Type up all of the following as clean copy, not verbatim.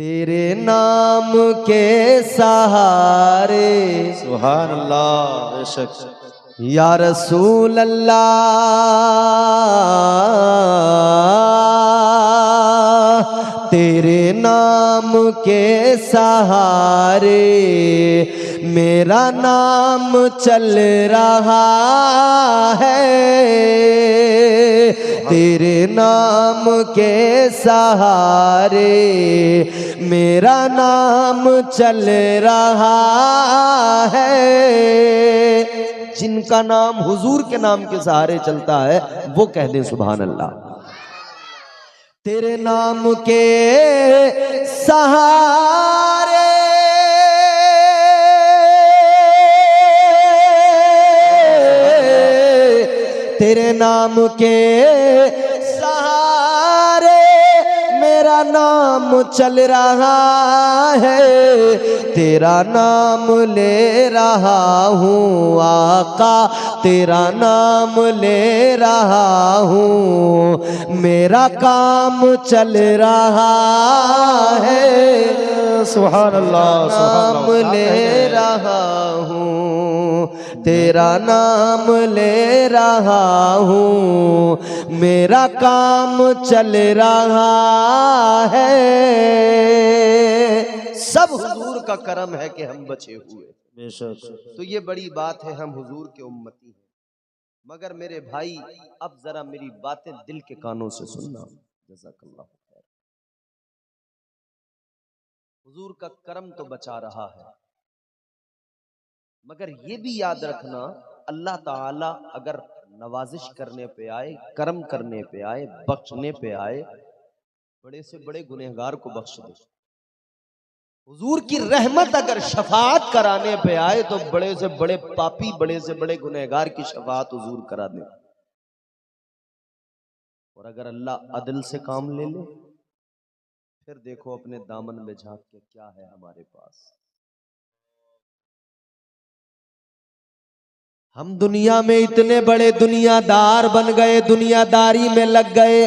तेरे नाम के सहारे सुभान अल्लाह। बेशक या रसूल अल्लाह, तेरे नाम के सहारे मेरा नाम चल रहा है। तेरे नाम के सहारे मेरा नाम चल रहा है। जिनका नाम हुजूर के नाम के सहारे चलता है वो कह दे सुभान अल्लाह। तेरे नाम के सहारे तेरे नाम के सहारे मेरा नाम चल रहा है। तेरा नाम ले रहा हूँ आका, तेरा नाम ले रहा हूँ, मेरा काम चल रहा है। सुभान अल्लाह। नाम ले रहा हूँ, तेरा नाम ले रहा हूँ, मेरा काम चल रहा है। सब हुजूर का करम है कि हम बचे हुए। बेशक तो ये बड़ी बात है, हम हुजूर के उम्मती हैं। मगर मेरे भाई अब जरा मेरी बातें दिल के कानों से सुनना। जज़ाकल्लाह खैर। हुजूर का करम तो बचा रहा है, मगर ये भी याद रखना अल्लाह ताला अगर नवाजिश करने पे आए, करम करने पे आए, बख्शने पे आए, बड़े से बड़े गुनहगार को बख्श दे। हुजूर की रहमत अगर शफाअत कराने पे आए तो बड़े से बड़े पापी, बड़े से बड़े गुनहगार की शफाअत हुजूर करा दे। और अगर अल्लाह अदल से काम ले ले फिर देखो अपने दामन में झांक के क्या है हमारे पास। हम दुनिया में इतने बड़े दुनियादार बन गए, दुनियादारी में लग गए,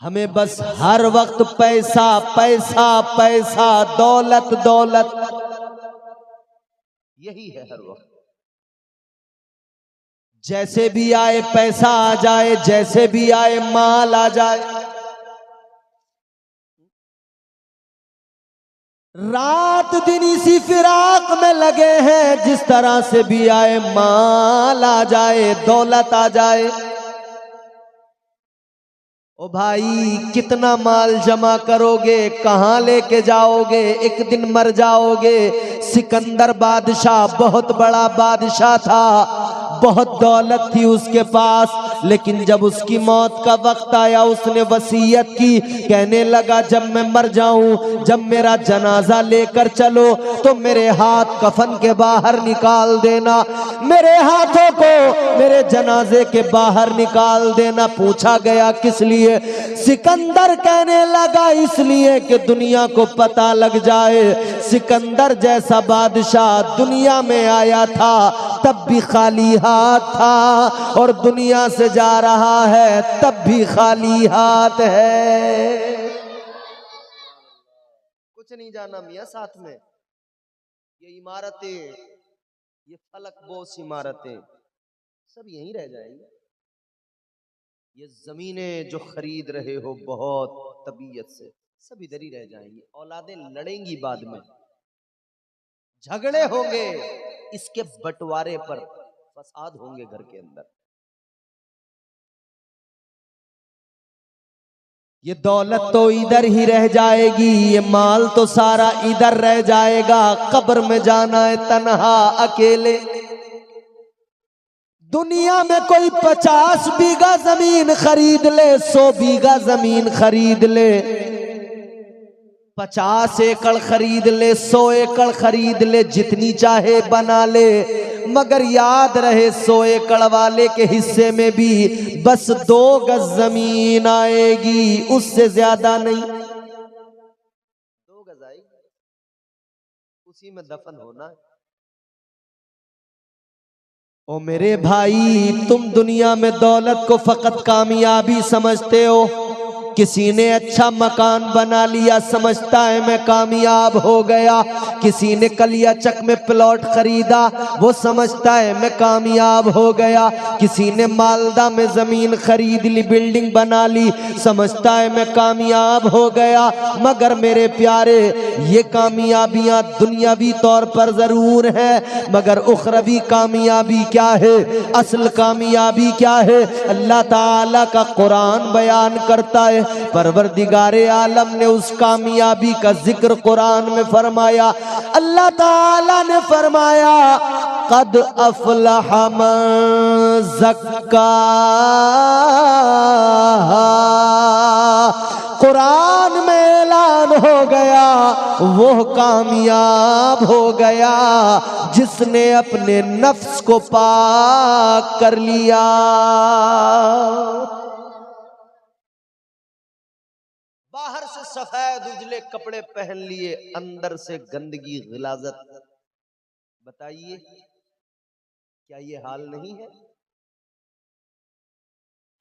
हमें बस हर वक्त पैसा पैसा पैसा, दौलत दौलत, यही है हर वक्त। जैसे भी आए पैसा आ जाए, जैसे भी आए माल आ जाए। रात दिन इसी फिराक में लगे हैं, जिस तरह से भी आए माल आ जाए, दौलत आ जाए। ओ भाई कितना माल जमा करोगे, कहां लेके जाओगे, एक दिन मर जाओगे। सिकंदर बादशाह बहुत बड़ा बादशाह था, बहुत दौलत थी उसके पास, लेकिन जब उसकी मौत का वक्त आया उसने वसीयत की, कहने लगा जब मैं मर जाऊं, जब मेरा जनाजा लेकर चलो तो मेरे हाथ कफन के बाहर निकाल देना, मेरे हाथों को मेरे जनाजे के बाहर निकाल देना। पूछा गया किस लिए? सिकंदर कहने लगा इसलिए कि दुनिया को पता लग जाए सिकंदर जैसा बादशाह दुनिया में आया था तब भी खाली हाथ था, और दुनिया से जा रहा है तब भी खाली हाथ है। कुछ नहीं जाना मियां साथ में। ये इमारतें, ये फलक बोस इमारतें सब यहीं रह जाएंगी। ये जमीनें जो खरीद रहे हो बहुत तबीयत से, सब इधर ही रह जाएंगी। औलादें लड़ेंगी बाद में, झगड़े होंगे, इसके बंटवारे पर फसाद होंगे घर के अंदर। ये दौलत तो इधर ही रह जाएगी, ये माल तो सारा इधर रह जाएगा। कब्र में जाना है तन्हा अकेले। दुनिया में कोई 50 बीघा जमीन खरीद ले, 100 बीघा जमीन खरीद ले, 50 एकड़ खरीद ले, 100 एकड़ खरीद ले, जितनी चाहे बना ले, मगर याद रहे 100 एकड़ वाले के हिस्से में भी बस 2 गज जमीन आएगी, उससे ज्यादा नहीं। 2 गज आएगी, उसी में दफन होना है। ओ मेरे भाई, तुम दुनिया में दौलत को फकत कामयाबी समझते हो, किसी ने अच्छा मकान बना लिया, समझता है मैं कामयाब हो गया। किसी ने कलियाचक में प्लॉट खरीदा, वो समझता है मैं कामयाब हो गया। किसी ने मालदा में जमीन खरीद ली, बिल्डिंग बना ली, समझता है मैं कामयाब हो गया। मगर मेरे प्यारे, ये कामयाबियां दुनियावी तौर पर जरूर है, मगर उखरवी कामयाबी क्या है, असल कामयाबी क्या है, अल्लाह ताला का कुरान बयान करता है। परवरदिगारे आलम ने उस कामयाबी का जिक्र कुरान में फरमाया। अल्लाह ताला ने फरमाया, कद अफलह मन ज़क्का। कुरान में ऐलान हो गया, वो कामयाब हो गया जिसने अपने नफ्स को पाक कर लिया। बाहर से सफेद उजले कपड़े पहन लिए, अंदर से गंदगी गिलाजत। बताइए क्या ये हाल नहीं है?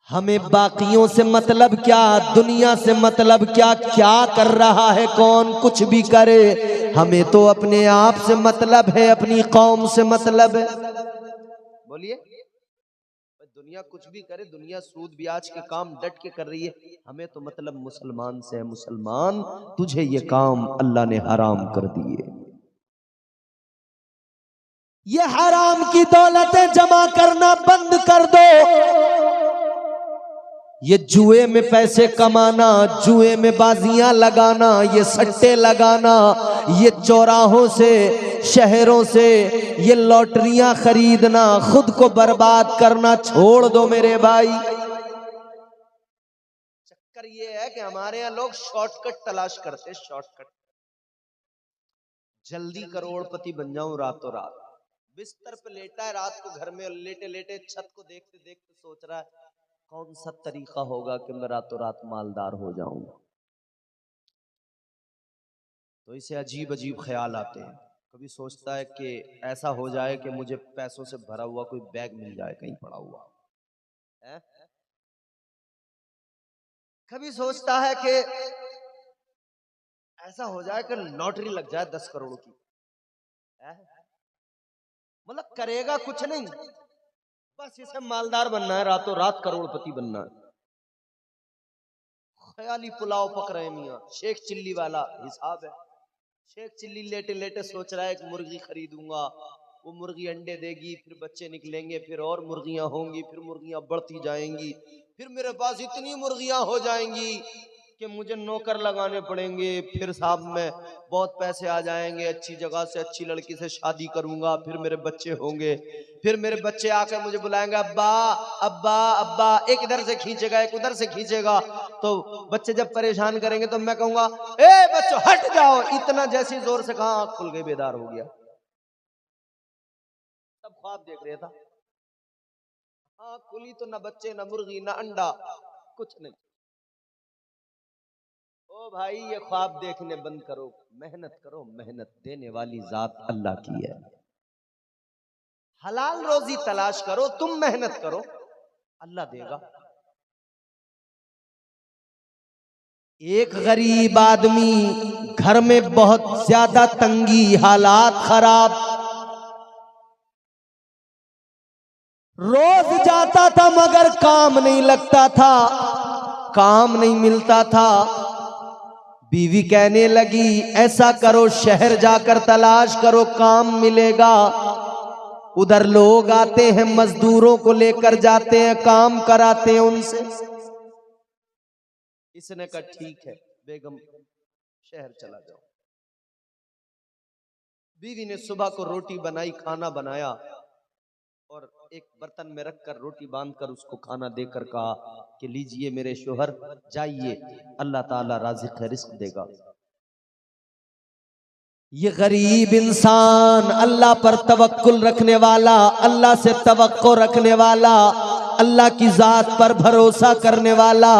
हमें बाकियों से मतलब क्या, दुनिया से मतलब क्या, क्या कर रहा है कौन, कुछ भी करे, हमें तो अपने आप से मतलब है, अपनी कौम से मतलब है। बोलिए, दुनिया कुछ भी करे, दुनिया सूद ब्याज के काम डट के कर रही है, हमें तो मतलब मुसलमान से है। मुसलमान, तुझे ये काम अल्लाह ने हराम कर दिए। ये हराम की दौलतें जमा करना बंद कर दो। ये जुए में पैसे कमाना, जुए में बाजियां लगाना, ये सट्टे लगाना, ये चौराहों से, शहरों से ये लॉटरियां खरीदना, खुद को बर्बाद करना छोड़ दो मेरे भाई। चक्कर ये है कि हमारे यहाँ लोग शॉर्टकट तलाश करते, शॉर्टकट। जल्दी करोड़पति बन जाऊं रातों रात। बिस्तर पे लेटा है रात को घर में, लेटे लेटे छत को देखते देखते सोच रहा है कौन सा तरीका होगा कि मैं रातों रात मालदार हो जाऊं। तो इसे अजीब अजीब ख्याल आते हैं। कभी सोचता है कि ऐसा हो जाए कि मुझे पैसों से भरा हुआ कोई बैग मिल जाए कहीं पड़ा हुआ है? कभी सोचता है कि ऐसा हो जाए कि लॉटरी लग जाए 10 करोड़ की। मतलब करेगा कुछ नहीं, बस इसे मालदार बनना है, रातों रात करोड़पति बनना है। ख्याली पुलाव पक रहे मियाँ, शेख चिल्ली वाला हिसाब है। शेख चिल्ली लेटे लेटे सोच रहा है कि मुर्गी खरीदूंगा, वो मुर्गी अंडे देगी, फिर बच्चे निकलेंगे, फिर और मुर्गियां होंगी, फिर मुर्गियां बढ़ती जाएंगी, फिर मेरे पास इतनी मुर्गियां हो जाएंगी कि मुझे नौकर लगाने पड़ेंगे, फिर साहब में बहुत पैसे आ जाएंगे, अच्छी जगह से अच्छी लड़की से शादी करूंगा, फिर मेरे बच्चे होंगे, फिर मेरे बच्चे आकर मुझे बुलाएंगे अब्बा अब्बा अब्बा, एक इधर से खींचेगा एक उधर से खींचेगा। तो बच्चे जब परेशान करेंगे तो मैं कहूंगा ए बच्चों हट जाओ, इतना जैसी जोर से कहा आंख खुल गई, बेदार हो गया। तब ख्वाब देख रहा था, हाँ खुली तो ना बच्चे ना मुर्गी ना अंडा, कुछ नहीं। ओ भाई ये ख्वाब देखने बंद करो, मेहनत करो, मेहनत देने वाली जात अल्लाह की है। हलाल रोजी तलाश करो, तुम मेहनत करो, अल्लाह देगा। एक गरीब आदमी, घर में बहुत ज्यादा तंगी, हालात खराब, रोज जाता था मगर काम नहीं लगता था, काम नहीं मिलता था। बीवी कहने लगी ऐसा करो शहर जाकर तलाश करो, काम मिलेगा। उधर लोग आते हैं, मजदूरों को लेकर जाते हैं, काम कराते हैं उनसे। इसने कहा ठीक है बेगम शहर चला जाओ। बीवी ने सुबह को रोटी बनाई, खाना बनाया और एक बर्तन में रखकर रोटी बांधकर उसको खाना देकर कहा कि लीजिए मेरे शोहर जाइए, अल्लाह ताला राज़िक़ है, रिस्क देगा। ये गरीब इंसान अल्लाह पर तवक्कुल रखने वाला, अल्लाह से तवक्को रखने वाला, अल्लाह की जात पर भरोसा करने वाला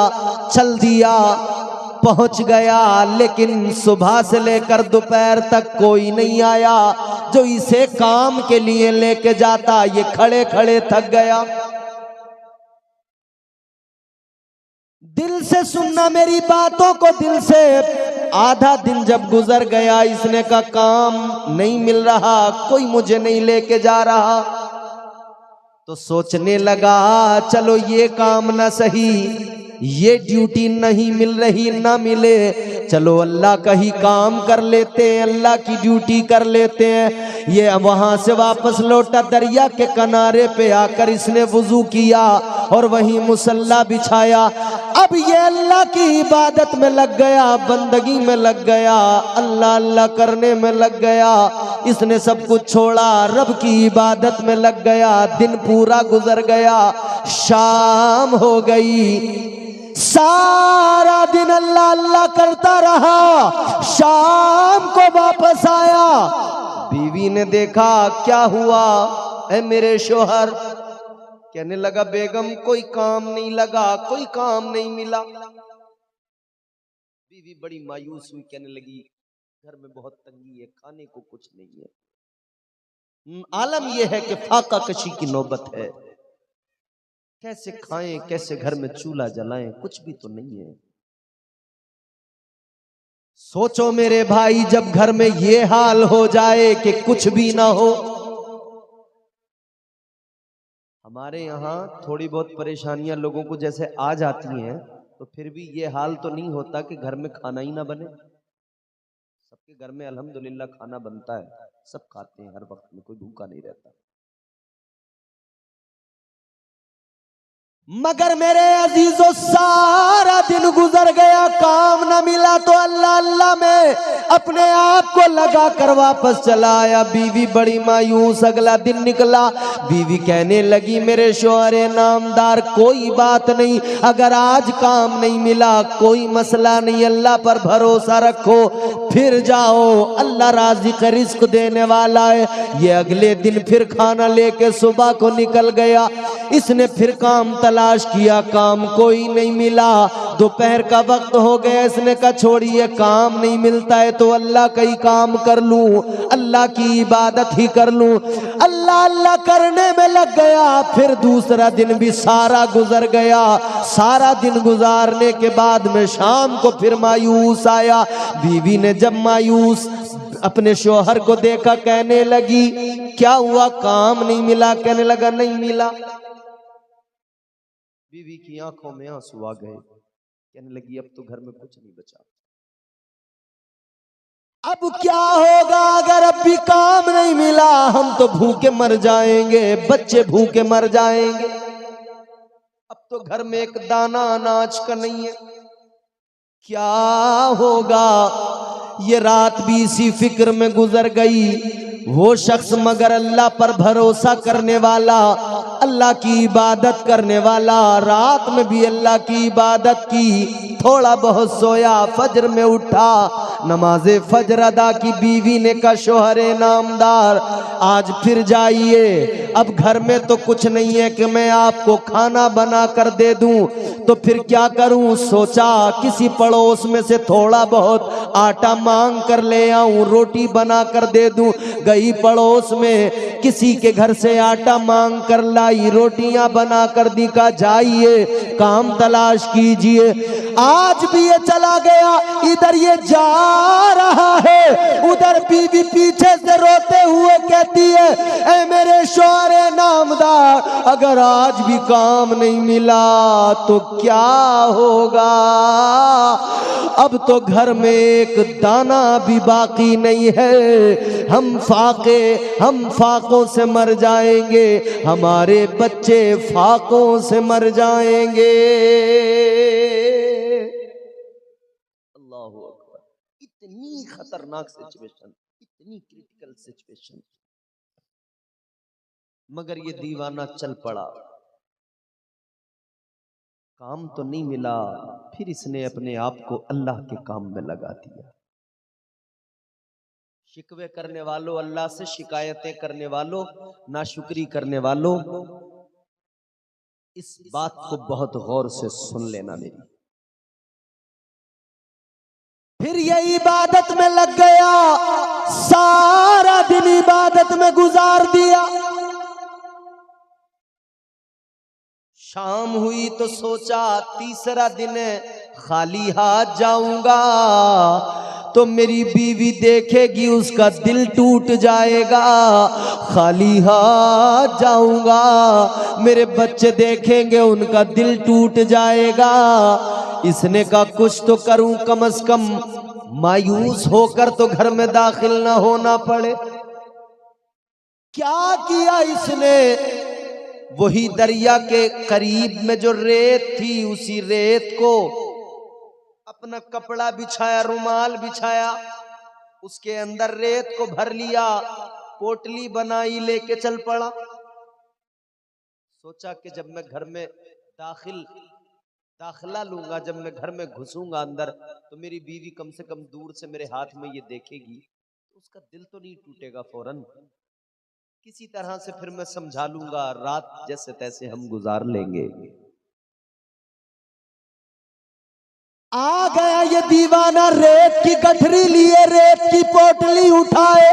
चल दिया, पहुंच गया। लेकिन सुबह से लेकर दोपहर तक कोई नहीं आया जो इसे काम के लिए लेके जाता। ये खड़े खड़े थक गया। दिल से सुनना मेरी बातों को दिल से। आधा दिन जब गुजर गया, इसने का काम नहीं मिल रहा, कोई मुझे नहीं लेके जा रहा, तो सोचने लगा चलो ये काम ना सही, ये ड्यूटी नहीं मिल रही ना मिले, चलो अल्लाह का ही काम कर लेते हैं, अल्लाह की ड्यूटी कर लेते हैं। ये वहां से वापस लौटा, दरिया के किनारे पे आकर इसने वुजू किया और वहीं मुसल्ला बिछाया। अब ये अल्लाह की इबादत में लग गया, बंदगी में लग गया, अल्लाह अल्लाह करने में लग गया। इसने सब कुछ छोड़ा, रब की इबादत में लग गया। दिन पूरा गुजर गया, शाम हो गई, सारा दिन अल्लाह अल्लाह करता रहा। शाम को वापस आया, बीवी ने देखा क्या हुआ है मेरे शोहर, कहने लगा बेगम कोई काम नहीं लगा, कोई काम नहीं मिला। बीवी बड़ी मायूस हुई, कहने लगी घर में बहुत तंगी है, खाने को कुछ नहीं है, आलम यह है कि फाका कशी की नौबत है, कैसे खाएं, कैसे घर में चूल्हा जलाएं, कुछ भी तो नहीं है। सोचो मेरे भाई, जब घर में ये हाल हो जाए कि कुछ भी ना हो। हमारे यहाँ थोड़ी बहुत परेशानियां लोगों को जैसे आ जाती हैं, तो फिर भी ये हाल तो नहीं होता कि घर में खाना ही ना बने। सबके घर में अल्हम्दुलिल्लाह खाना बनता है, सब खाते हैं, हर वक्त में कोई भूखा नहीं रहता। मगर मेरे अजीजों, सारा दिन गुजर गया, काम न मिला, तो अल्लाह अल्लाह में अपने आप को लगा कर वापस चला आया। बीवी बड़ी मायूस, अगला दिन निकला, बीवी कहने लगी मेरे शौहरे नामदार कोई बात नहीं, अगर आज काम नहीं मिला कोई मसला नहीं, अल्लाह पर भरोसा रखो, फिर जाओ, अल्लाह राज़िक़ रिज़्क़ देने वाला है। ये अगले दिन फिर खाना लेके सुबह को निकल गया। इसने फिर काम तलाश किया, काम कोई नहीं मिला। दोपहर का वक्त हो गया, इसने कहा छोड़िए, काम नहीं मिलता है तो अल्लाह का ही काम कर लूं, अल्लाह की इबादत ही कर लूं। अल्लाह अल्लाह करने में लग गया। फिर दूसरा दिन भी सारा गुजर गया। सारा दिन गुजारने के बाद में शाम को फिर मायूस आया। बीवी ने जब मायूस अपने शौहर को देखा, कहने लगी क्या हुआ, काम नहीं मिला? कहने लगा नहीं मिला। बीवी की आंखों में आंसू आ गए, कहने लगी अब तो घर में कुछ नहीं बचा, अब क्या होगा अगर अब भी काम नहीं मिला? हम तो भूखे मर जाएंगे, बच्चे भूखे मर जाएंगे। अब तो घर में एक दाना अनाज का नहीं है, क्या होगा? ये रात भी इसी फिक्र में गुजर गई। वो शख्स मगर अल्लाह पर भरोसा करने वाला, अल्लाह की इबादत करने वाला, रात में भी अल्लाह की इबादत की, थोड़ा बहुत सोया, फजर में उठा, नमाज़े फजर अदा की। बीवी ने कहा शोहरे नामदार आज फिर जाइए, अब घर में तो कुछ नहीं है कि मैं आपको खाना बना कर दे दूं, तो फिर क्या करूं? सोचा किसी पड़ोस में से थोड़ा बहुत आटा मांग कर ले आऊं, रोटी बना कर दे दूं। गई पड़ोस में, किसी के घर से आटा मांग कर लाई, रोटियां बना कर दी। का जाइए काम तलाश कीजिए। आज भी ये चला गया, इधर ये जा रहा है, उधर बीवी पीछे से रोते हुए कहती है ऐ मेरे शौहरे नामदार, अगर आज भी काम नहीं मिला तो क्या होगा? अब तो घर में एक दाना भी बाकी नहीं है, हम फाकों से मर जाएंगे, हमारे बच्चे फाकों से मर जाएंगे। अल्लाहू अकबर। इतनी खतरनाक सिचुएशन, इतनी क्रिटिकल सिचुएशन, मगर ये दीवाना चल पड़ा, काम तो नहीं मिला। फिर इसने अपने आप को अल्लाह के काम में लगा दिया। शिकवे करने वालों, अल्लाह से शिकायतें करने वालों, नाशुक्री करने वालों, इस बात को बहुत गौर से सुन लेना मेरी। फिर ये इबादत में लग गया, सारा दिन इबादत में गुजार दिया। शाम हुई तो सोचा तीसरा दिन है, खाली हाथ जाऊंगा तो मेरी बीवी देखेगी, उसका दिल टूट जाएगा। खाली हाथ जाऊंगा, मेरे बच्चे देखेंगे, उनका दिल टूट जाएगा। इसने कहा कुछ तो करूं, कम से कम मायूस होकर तो घर में दाखिल ना होना पड़े। क्या किया इसने? वही दरिया के करीब में जो रेत थी, उसी रेत को अपना कपड़ा बिछाया, रुमाल बिछाया, उसके अंदर रेत को भर लिया, पोटली बनाई, लेके चल पड़ा। सोचा कि जब मैं घर में दाखिला लूंगा, जब मैं घर में घुसूंगा अंदर, तो मेरी बीवी कम से कम दूर से मेरे हाथ में ये देखेगी, तो उसका दिल तो नहीं टूटेगा फौरन। किसी तरह से फिर मैं समझा लूंगा, रात जैसे तैसे हम गुजार लेंगे। आ गया ये दीवाना, रेत की गठरी लिए, रेत की पोटली उठाए,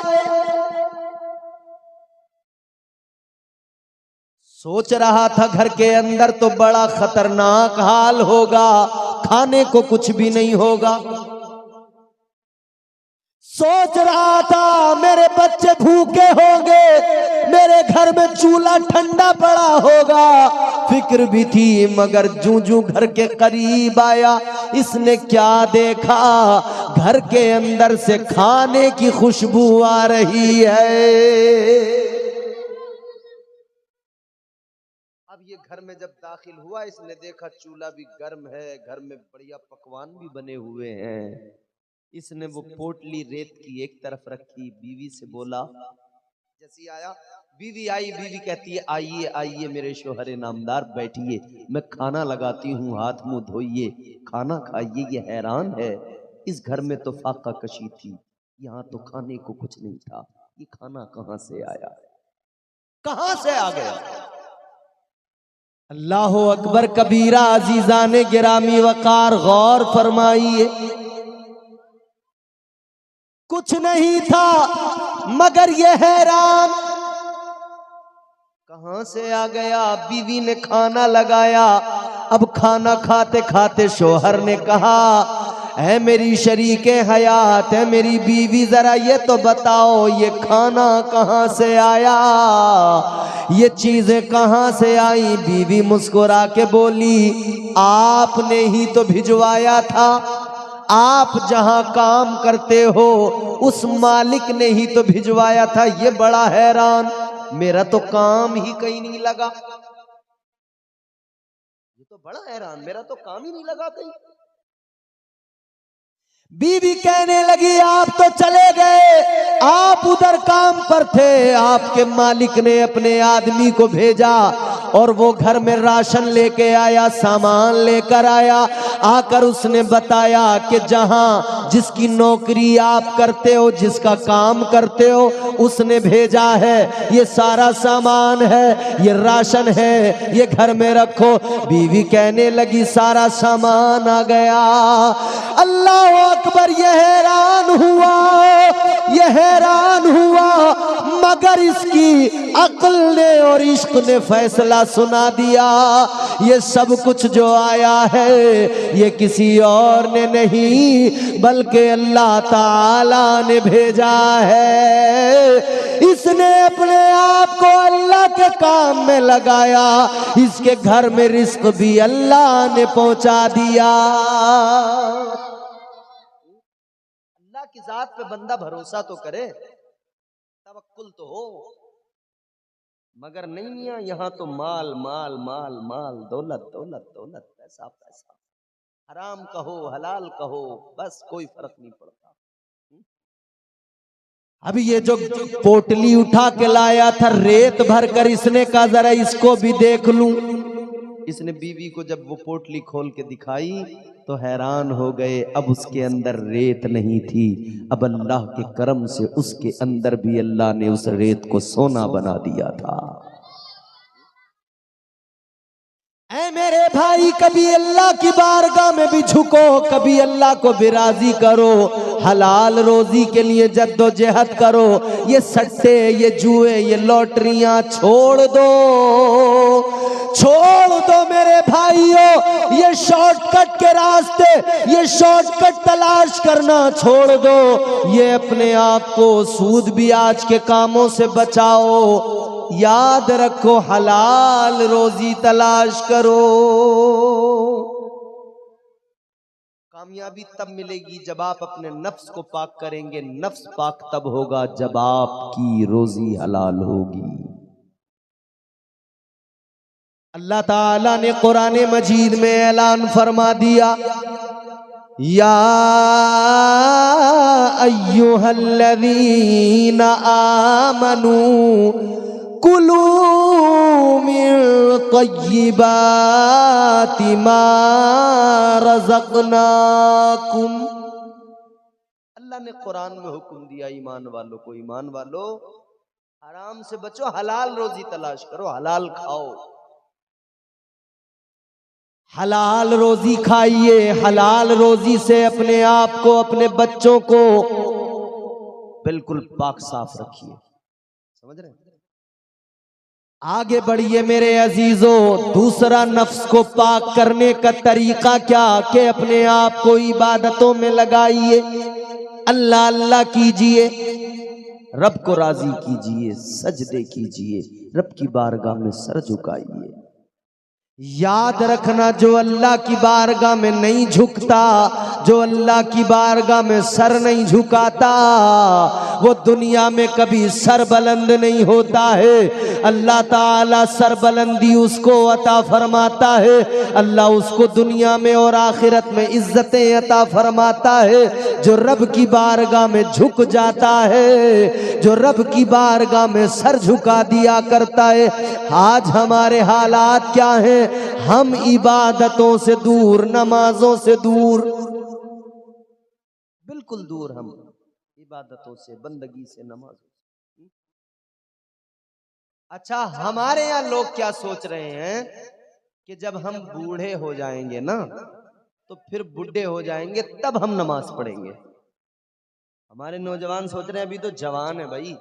सोच रहा था घर के अंदर तो बड़ा खतरनाक हाल होगा, खाने को कुछ भी नहीं होगा। सोच रहा था मेरे बच्चे भूखे होंगे, मेरे घर में चूल्हा ठंडा पड़ा होगा, फिक्र भी थी। मगर जूं जूं घर के करीब आया, इसने क्या देखा? घर के अंदर से खाने की खुशबू आ रही है। अब ये घर में जब दाखिल हुआ, इसने देखा चूल्हा भी गर्म है, घर में बढ़िया पकवान भी बने हुए हैं। इसने वो पोटली रेत की एक तरफ रखी, बीवी से बोला, जैसी आया, बीवी आई, बीवी कहती है आइए आइए मेरे शोहरे नामदार, बैठिए, मैं खाना लगाती हूँ, हाथ मुंह धोइए, खाना खाइए। ये हैरान है, इस घर में तो फाका कशी थी, यहाँ तो खाने को कुछ नहीं था, ये खाना कहाँ से आया, कहाँ से आ गया? अल्लाह अकबर कबीरा, अजीजाने गिरामी वकार, गौर फरमाइए। कुछ नहीं था, मगर ये हैरान कहां से आ गया? बीवी ने खाना लगाया। अब खाना खाते खाते शोहर ने कहा, है मेरी शरीके हयात, है मेरी बीवी, जरा ये तो बताओ, ये खाना कहां से आया, ये चीजें कहां से आई? बीवी मुस्कुरा के बोली, आपने ही तो भिजवाया था, आप जहां काम करते हो उस मालिक ने ही तो भिजवाया था। ये बड़ा हैरान, मेरा तो काम ही कहीं नहीं लगा, ये तो बड़ा हैरान, मेरा तो काम ही नहीं लगा कहीं। बीवी कहने लगी, आप तो चले गए, आप उधर काम पर थे, आपके मालिक ने अपने आदमी को भेजा और वो घर में राशन लेके आया, सामान लेकर आया। आकर उसने बताया कि जहां जिसकी नौकरी आप करते हो, जिसका काम करते हो, उसने भेजा है, ये सारा सामान है, ये राशन है, ये घर में रखो। बीवी कहने लगी, सारा सामान आ गया। अल्लाह अकबर, ये हैरान हुआ, ये हैरान हुआ, मगर इसकी अक्ल ने और इश्क ने फैसला सुना दिया, ये सब कुछ जो आया है ये किसी और ने नहीं बल्कि अल्लाह ताला ने भेजा है। इसने अपने आप को अल्लाह के काम में लगाया, इसके घर में रिस्क भी अल्लाह ने पहुंचा दिया। अल्लाह की जात पे बंदा भरोसा तो करे, तवक्कुल तो हो, मगर नहीं मियां, यहाँ तो माल माल माल माल, दौलत दौलत दौलत, पैसा पैसा, हराम कहो हलाल कहो, बस कोई फर्क नहीं पड़ता। अभी ये जो पोटली उठा के लाया था रेत भर कर, इसने कहा जरा इसको भी देख लूं। इसने बीवी को जब वो पोटली खोल के दिखाई तो हैरान हो गए। अब उसके अंदर रेत नहीं थी, अब अल्लाह के करम से उसके अंदर भी अल्लाह ने उस रेत को सोना बना दिया था। ऐ मेरे भाई कभी अल्लाह की बारगाह में भी झुको, कभी अल्लाह को भी राजी करो, हलाल रोजी के लिए जद्दोजहद करो। ये सट्टे, ये जुए, ये लॉटरियां छोड़ दो, छोड़ दो मेरे भाइयों। ये शॉर्टकट के रास्ते, ये शॉर्टकट तलाश करना छोड़ दो। ये अपने आप को सूद ब्याज के कामों से बचाओ। याद रखो, हलाल रोजी तलाश करो। कामयाबी तब मिलेगी जब आप अपने नफ्स को पाक करेंगे। नफ्स पाक तब होगा जब आपकी रोजी हलाल होगी। अल्लाह ताला ने कुरान मजीद में ऐलान फरमा दिया, या अय्युहल्लज़ीना आमनू कुलू मिन तय्यिबाति मा रज़क़नाकुम। अल्लाह ने कुरान में हुक्म दिया ईमान वालों को, ईमान वालों हराम से बचो, हलाल रोजी तलाश करो, हलाल खाओ, हलाल रोजी खाइए। हलाल रोजी से अपने आप को, अपने बच्चों को बिल्कुल पाक साफ रखिए। समझ रहे हैं? आगे बढ़िए मेरे अजीजों। दूसरा, नफ्स को पाक करने का तरीका क्या कि अपने आप को इबादतों में लगाइए, अल्लाह अल्लाह कीजिए, रब को राजी कीजिए, सजदे कीजिए, रब की बारगाह में सर झुकाइए। याद रखना, जो अल्लाह की बारगाह में नहीं झुकता, जो अल्लाह की बारगाह में सर नहीं झुकाता, वो दुनिया में कभी सर बुलंद नहीं होता है। अल्लाह ताला सर बुलंदी उसको अता फरमाता है, अल्लाह उसको दुनिया में और आखिरत में इज्जतें अता फरमाता है। जो रब की बारगाह में झुक जाता है, जो रब की बारगाह में सर झुका दिया करता है। आज हमारे हालात क्या हैं? हम इबादतों से दूर, नमाजों से दूर, बिल्कुल दूर हम इबादतों से, बंदगी से, नमाजों से। अच्छा, हमारे यहाँ लोग क्या सोच रहे हैं कि जब हम बूढ़े हो जाएंगे ना, तो फिर बुढ़े हो जाएंगे तब हम नमाज पढ़ेंगे। हमारे नौजवान सोच रहे हैं अभी तो जवान है भाई,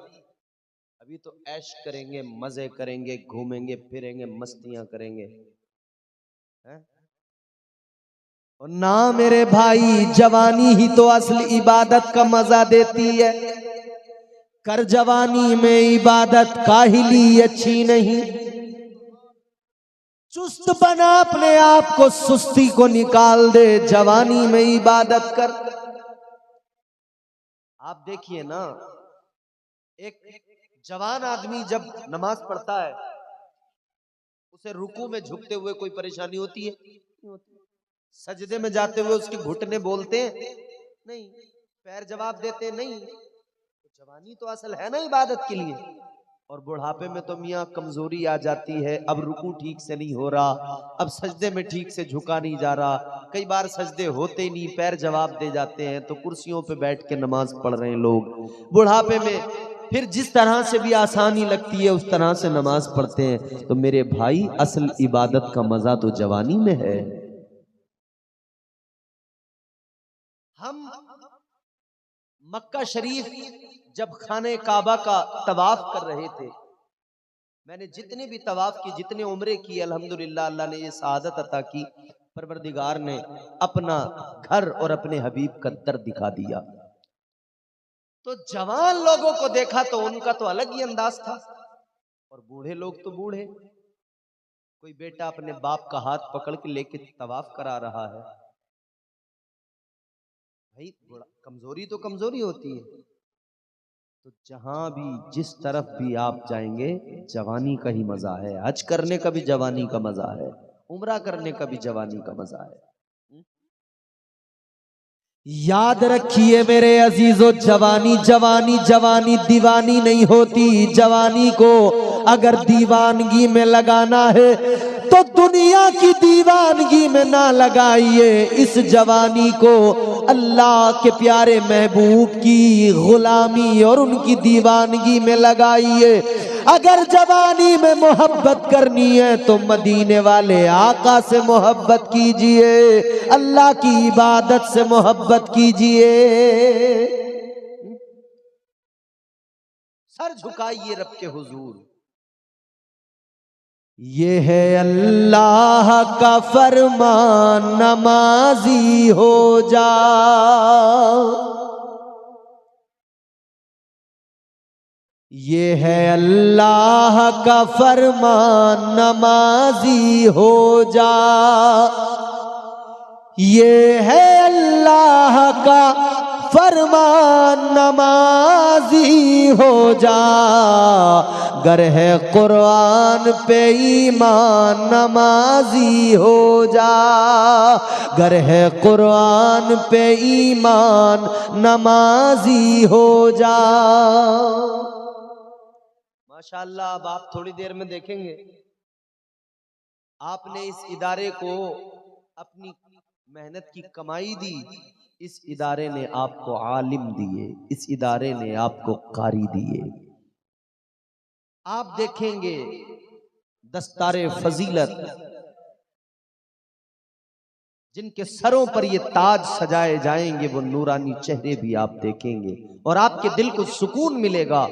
अभी तो ऐश करेंगे, मजे करेंगे, घूमेंगे फिरेंगे, मस्तियां करेंगे, हैं? और ना मेरे भाई, जवानी ही तो असल इबादत का मजा देती है। कर जवानी में इबादत काहिली अच्छी नहीं। चुस्त बना अपने आप को, सुस्ती को निकाल दे, जवानी में इबादत कर। आप देखिए ना, एक जवान आदमी जब नमाज पढ़ता है, उसे रुकू में झुकते हुए कोई परेशानी होती है? सजदे में जाते हुए उसके घुटने बोलते हैं? नहीं। पैर जवाब देते हैं? नहीं। तो जवानी तो असल है ना इबादत के लिए। और बुढ़ापे में तो मियाँ कमजोरी आ जाती है, अब रुकू ठीक से नहीं हो रहा, अब सजदे में ठीक से झुका नहीं जा रहा, कई बार सजदे होते नहीं, पैर जवाब दे जाते हैं, तो कुर्सियों पे बैठ के नमाज पढ़ रहे हैं लोग बुढ़ापे में। फिर जिस तरह से भी आसानी लगती है उस तरह से नमाज पढ़ते हैं। तो मेरे भाई, असल इबादत का मजा तो जवानी में है। हम मक्का शरीफ जब खाने काबा का तवाफ कर रहे थे, मैंने जितने भी तवाफ की, जितने उम्रे की, अल्हम्दुलिल्लाह अल्लाह ने ये सआदत अता की, परवरदिगार ने अपना घर और अपने हबीब का दर दिखा दिया। तो जवान लोगों को देखा तो उनका तो अलग ही अंदाज था, और बूढ़े लोग तो बूढ़े। कोई बेटा अपने बाप का हाथ पकड़ के लेके तवाफ करा रहा है। भाई, कमजोरी तो कमजोरी होती है। तो जहां भी, जिस तरफ भी आप जाएंगे, जवानी का ही मजा है। हज करने का भी जवानी का मजा है, उम्रा करने का भी जवानी का मजा है। याद रखिए मेरे अजीजों, जवानी जवानी जवानी दीवानी नहीं होती। जवानी को अगर दीवानगी में लगाना है तो दुनिया की दीवानगी में ना लगाइए। इस जवानी को अल्लाह के प्यारे महबूब की गुलामी और उनकी दीवानगी में लगाइए। अगर जवानी में मोहब्बत करनी है तो मदीने वाले आका से मोहब्बत कीजिए, अल्लाह की इबादत से मोहब्बत कीजिए। सर झुकाइए रब के हुजूर। ये है अल्लाह का फरमान, नमाजी हो जा। ये है अल्लाह का फरमान, नमाजी हो जा। ये है अल्लाह का फरमान, नमाजी हो जा। गर है कुरान पे ईमान, नमाजी हो जा। गर है कुरान पे ईमान, नमाजी हो जा। माशाअल्लाह। अब आप थोड़ी देर में देखेंगे, आपने इस इदारे को अपनी मेहनत की कमाई दी, इस इदारे ने आपको आलिम दिए, इस इदारे ने आपको कारी दिए। आप देखेंगे दस्तारे फजीलत, जिनके सरों पर ये ताज सजाए जाएंगे, वो नूरानी चेहरे भी आप देखेंगे और आपके दिल को सुकून मिलेगा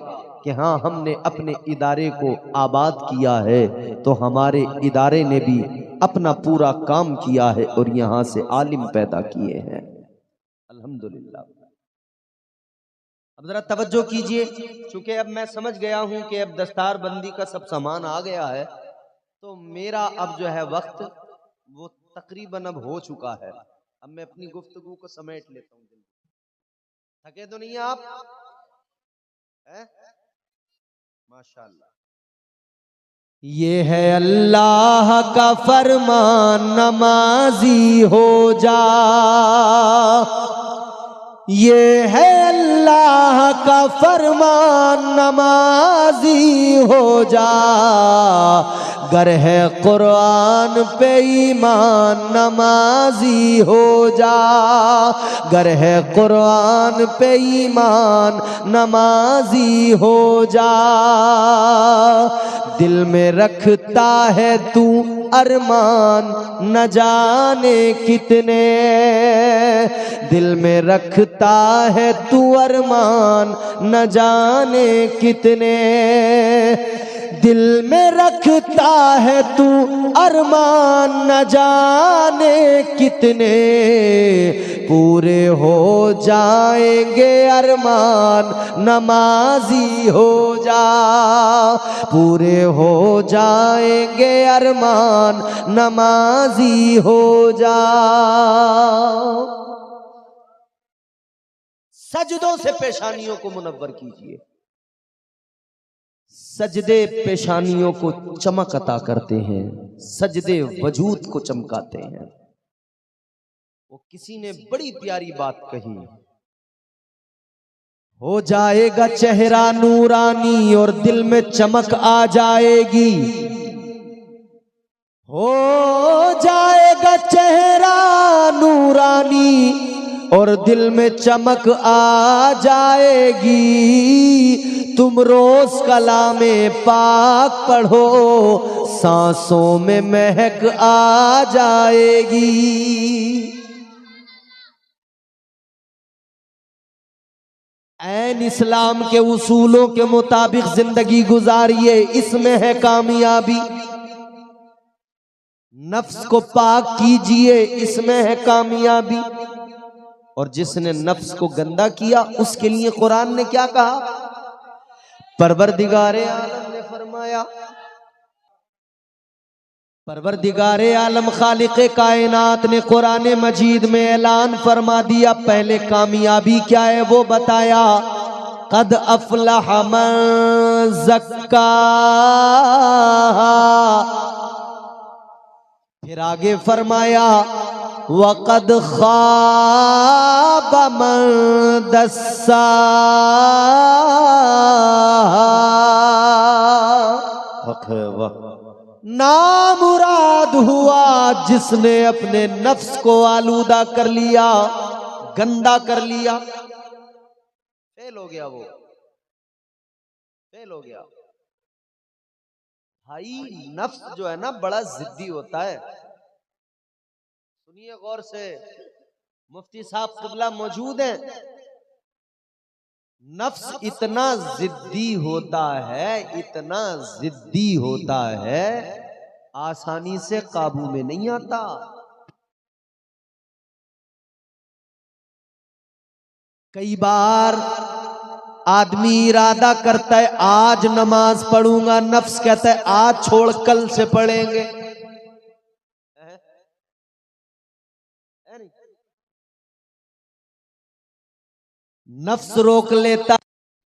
कि हाँ, हमने अपने इदारे को आबाद किया है तो हमारे इदारे ने भी अपना पूरा काम किया है और यहाँ से आलिम पैदा किए हैं। अल्हम्दुलिल्लाह। अब जरा तवज्जो कीजिए, क्योंकि अब मैं समझ गया हूं कि अब दस्तार बंदी का सब सामान आ गया है, तो मेरा अब जो है वक्त वो तकरीबन अब हो चुका है। अब मैं अपनी गुफ्तगू को समेट लेता हूँ। थके तो नहीं आप? है? माशाअल्लाह। ये है अल्लाह का फरमान, नमाजी हो जा। ये है अल्लाह का फरमान, नमाजी हो जा। गर है कुरान पे ईमान, नमाजी हो जा। गर है कुरान पे ईमान, नमाजी हो जा। दिल में रखता है तू अरमान, न जाने कितने। दिल में रखता है तू अरमान, न जाने कितने। दिल में रखता है तू अरमान, न जाने कितने। पूरे हो जाएंगे अरमान, नमाजी हो जा। पूरे हो जाएंगे अरमान, नमाजी हो जा। सजदों से पेशानियों को मुनव्वर कीजिए। सजदे पेशानियों को चमक अता करते हैं, सजदे वजूद को चमकाते हैं। वो किसी ने बड़ी प्यारी बात कही, हो जाएगा चेहरा नूरानी और दिल में चमक आ जाएगी। हो जाएगा चेहरा नूरानी और दिल में चमक आ जाएगी। तुम रोज कलामे पाक पढ़ो, सांसों में महक आ जाएगी। ऐन इस्लाम के उसूलों के मुताबिक जिंदगी गुजारिए, इसमें है कामयाबी। नफ्स को पाक कीजिए, इसमें है कामयाबी। और जिसने नफ्स को गंदा किया उसके लिए कुरान ने क्या कहा? परवरदिगारे आलम ने फरमाया, परवरदिगारे आलम खालिक़े कायनात ने कुरान मजीद में ऐलान फरमा दिया। पहले कामयाबी क्या है वो बताया, कद अफलह मन ज़क्का। फिर आगे फरमाया, वक़द ख़ाब मन दस्सा। नामुराद हुआ जिसने अपने नफ्स को आलूदा कर लिया, गंदा कर लिया। फेल हो गया, वो फेल हो गया। भाई नफ्स जो है ना बड़ा जिद्दी होता है। सुनिए गौर से, मुफ्ती साहब क़िबला मौजूद हैं। नफ्स इतना जिद्दी होता है, इतना जिद्दी होता है, आसानी से काबू में नहीं आता। कई बार आदमी इरादा करता है आज नमाज पढ़ूंगा, नफ्स कहता है आज छोड़ कल से पढ़ेंगे। नफ्स रोक लेता